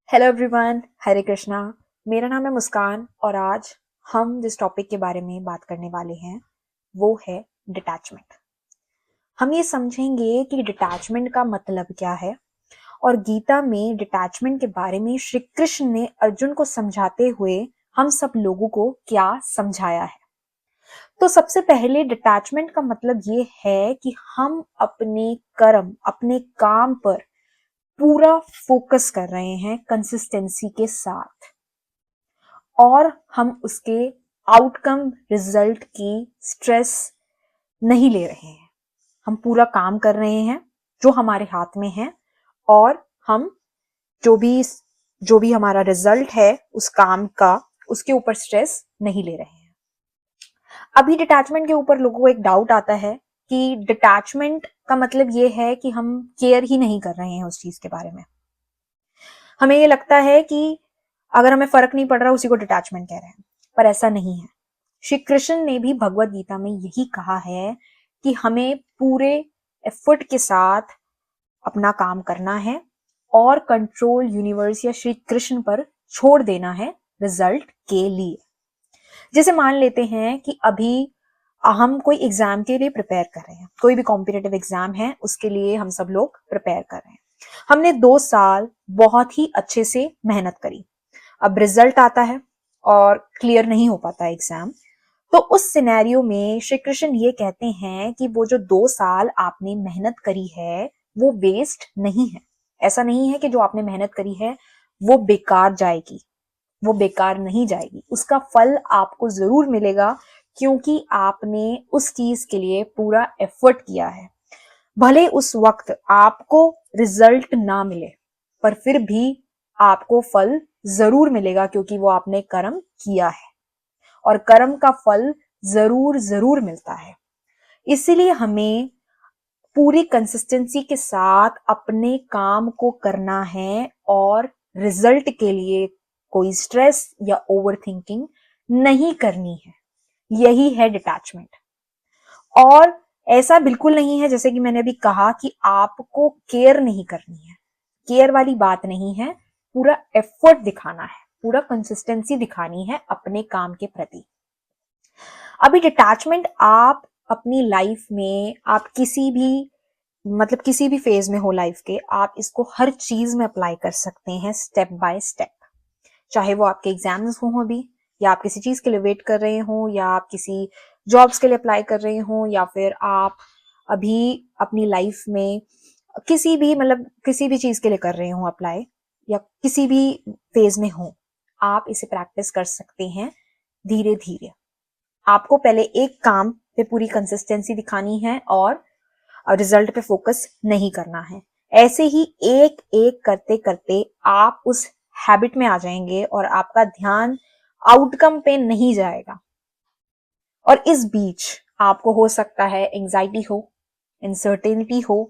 Hello everyone, हरे कृष्णा। मेरा नाम है मुस्कान और आज हम जिस टॉपिक के बारे में बात करने वाले हैं वो है डिटैचमेंट। हम ये समझेंगे कि डिटैचमेंट का मतलब क्या है और गीता में डिटैचमेंट के बारे में श्री कृष्ण ने अर्जुन को समझाते हुए हम सब लोगों को क्या समझाया है। तो सबसे पहले डिटैचमेंट का मतलब ये है कि हम अपने कर्म, अपने काम पर पूरा फोकस कर रहे हैं कंसिस्टेंसी के साथ और हम उसके आउटकम रिजल्ट की स्ट्रेस नहीं ले रहे हैं। हम पूरा काम कर रहे हैं जो हमारे हाथ में है और हम जो भी जो भी हमारा रिजल्ट है उस काम का, उसके ऊपर स्ट्रेस नहीं ले रहे हैं। अभी डिटैचमेंट के ऊपर लोगों को एक डाउट आता है कि डिटैचमेंट का मतलब ये है कि हम केयर ही नहीं कर रहे हैं उस चीज के बारे में। हमें ये लगता है कि अगर हमें फर्क नहीं पड़ रहा उसी को डिटैचमेंट कह रहे हैं, पर ऐसा नहीं है। श्री कृष्ण ने भी भगवत गीता में यही कहा है कि हमें पूरे एफर्ट के साथ अपना काम करना है और कंट्रोल यूनिवर्स या श्री कृष्ण पर छोड़ देना है रिजल्ट के लिए। जैसे मान लेते हैं कि अभी हम कोई एग्जाम के लिए प्रिपेयर कर रहे हैं, कोई भी कॉम्पिटिटिव एग्जाम है उसके लिए हम सब लोग प्रिपेयर कर रहे हैं। हमने 2 साल बहुत ही अच्छे से मेहनत करी, अब रिजल्ट आता है और क्लियर नहीं हो पाता एग्जाम। तो उस सिनेरियो में श्री कृष्ण ये कहते हैं कि वो जो 2 साल आपने मेहनत करी है वो वेस्ट नहीं है। ऐसा नहीं है कि जो आपने मेहनत करी है वो बेकार जाएगी, वो बेकार नहीं जाएगी, उसका फल आपको जरूर मिलेगा क्योंकि आपने उस चीज के लिए पूरा एफर्ट किया है। भले उस वक्त आपको रिजल्ट ना मिले पर फिर भी आपको फल जरूर मिलेगा क्योंकि वो आपने कर्म किया है और कर्म का फल जरूर जरूर मिलता है। इसीलिए हमें पूरी कंसिस्टेंसी के साथ अपने काम को करना है और रिजल्ट के लिए कोई स्ट्रेस या ओवर थिंकिंग नहीं करनी है। यही है डिटैचमेंट। और ऐसा बिल्कुल नहीं है जैसे कि मैंने अभी कहा कि आपको केयर नहीं करनी है, केयर वाली बात नहीं है। पूरा एफर्ट दिखाना है, पूरा कंसिस्टेंसी दिखानी है अपने काम के प्रति। अभी डिटैचमेंट आप अपनी लाइफ में, आप किसी भी किसी भी फेज में हो लाइफ के, आप इसको हर चीज में अप्लाई कर सकते हैं स्टेप बाय स्टेप। चाहे वो आपके एग्जाम्स हों अभी, या आप किसी चीज के लिए वेट कर रहे हो, या आप किसी जॉब्स के लिए अप्लाई कर रहे हो, या फिर आप अभी अपनी लाइफ में किसी भी चीज के लिए कर रहे हो अप्लाई, या किसी भी फेज में हो, आप इसे प्रैक्टिस कर सकते हैं धीरे धीरे। आपको पहले एक काम पे पूरी कंसिस्टेंसी दिखानी है और रिजल्ट पे फोकस नहीं करना है। ऐसे ही एक एक करते करते आप उस हैबिट में आ जाएंगे और आपका ध्यान आउटकम पे नहीं जाएगा। और इस बीच आपको हो सकता है एंजाइटी हो, इनसर्टेनिटी हो,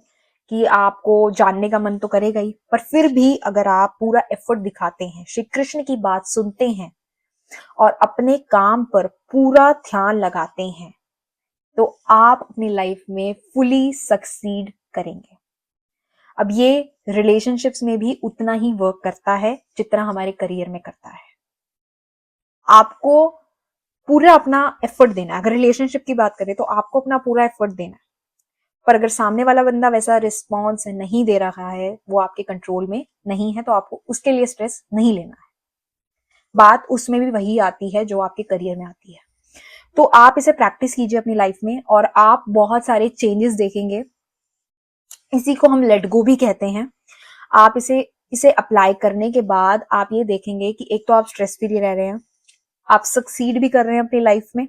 कि आपको जानने का मन तो करेगा ही, पर फिर भी अगर आप पूरा एफर्ट दिखाते हैं, श्री कृष्ण की बात सुनते हैं और अपने काम पर पूरा ध्यान लगाते हैं तो आप अपनी लाइफ में फुली सक्सीड करेंगे। अब ये रिलेशनशिप्स में भी उतना ही वर्क करता है जितना हमारे करियर में करता है। आपको पूरा अपना एफर्ट देना है। अगर रिलेशनशिप की बात करें तो आपको अपना पूरा एफर्ट देना है, पर अगर सामने वाला बंदा वैसा रिस्पॉन्स नहीं दे रहा है, वो आपके कंट्रोल में नहीं है, तो आपको उसके लिए स्ट्रेस नहीं लेना है। बात उसमें भी वही आती है जो आपके करियर में आती है। तो आप इसे प्रैक्टिस कीजिए अपनी लाइफ में और आप बहुत सारे चेंजेस देखेंगे। इसी को हम लेट गो भी कहते हैं। आप इसे इसे अप्लाई करने के बाद आप ये देखेंगे कि एक तो आप स्ट्रेस फ्री रह रहे हैं, आप सक्सीड भी कर रहे हैं अपनी लाइफ में।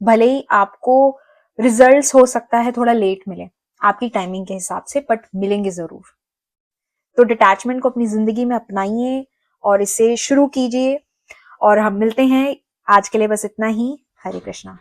भले ही आपको रिजल्ट्स हो सकता है थोड़ा लेट मिले आपकी टाइमिंग के हिसाब से, बट मिलेंगे जरूर। तो डिटैचमेंट को अपनी जिंदगी में अपनाइए और इसे शुरू कीजिए। और हम मिलते हैं, आज के लिए बस इतना ही। हरे कृष्णा।